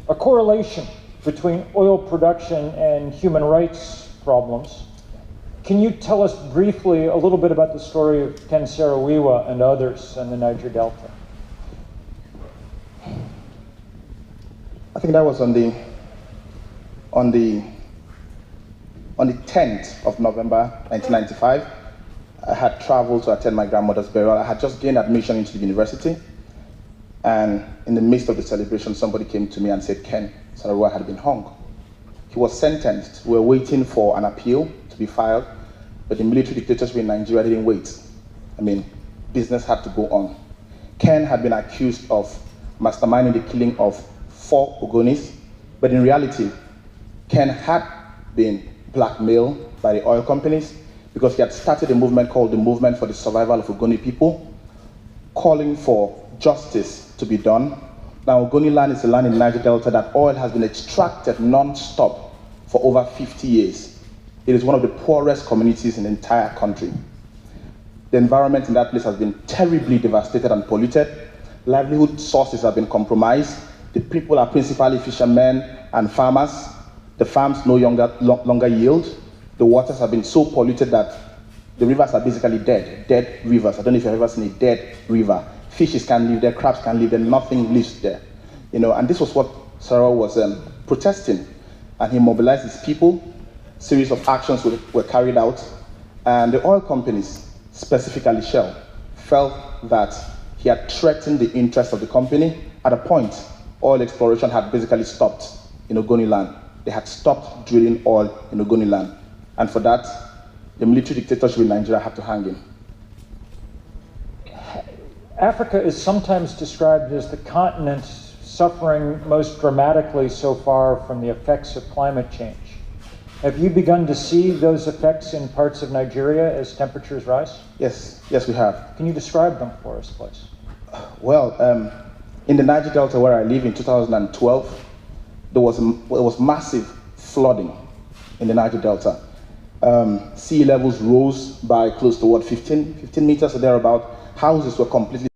a correlation between oil production and human rights problems. Can you tell us briefly a little bit about the story of Ken Saro-Wiwa and others in the Niger Delta? I think that was on the 10th of November 1995. I had traveled to attend my grandmother's burial. I had just gained admission into the university, and in the midst of the celebration, somebody came to me and said Ken Saro-Wiwa had been hung. He was sentenced. We were waiting for an appeal to be filed, but the military dictatorship in Nigeria didn't wait. I mean, business had to go on. Ken had been accused of masterminding the killing of 4 Ogonis, but in reality, Ken had been blackmailed by the oil companies because he had started a movement called the Movement for the Survival of Ogoni People, calling for justice to be done. Now, Ogoni land is a land in the Niger Delta that oil has been extracted non-stop for over 50 years. It is one of the poorest communities in the entire country. The environment in that place has been terribly devastated and polluted. Livelihood sources have been compromised. The people are principally fishermen and farmers. The farms no longer yield. The waters have been so polluted that the rivers are basically dead rivers. I don't know if you've ever seen a dead river. Fishes can't live there, crabs can't live there, nothing lives there. You know, and this was what Saro was protesting. And he mobilized his people. A series of actions were carried out. And the oil companies, specifically Shell, felt that he had threatened the interests of the company. At a point, oil exploration had basically stopped in Ogoni land. They had stopped drilling oil in Ogoni land. And for that, the military dictatorship in Nigeria had to hang him. Africa is sometimes described as the continent suffering most dramatically so far from the effects of climate change. Have you begun to see those effects in parts of Nigeria as temperatures rise? Yes, we have. Can you describe them for us, please? Well, in the Niger Delta where I live in 2012, there was massive flooding in the Niger Delta. Sea levels rose by close to 15 meters or thereabout. Houses were completely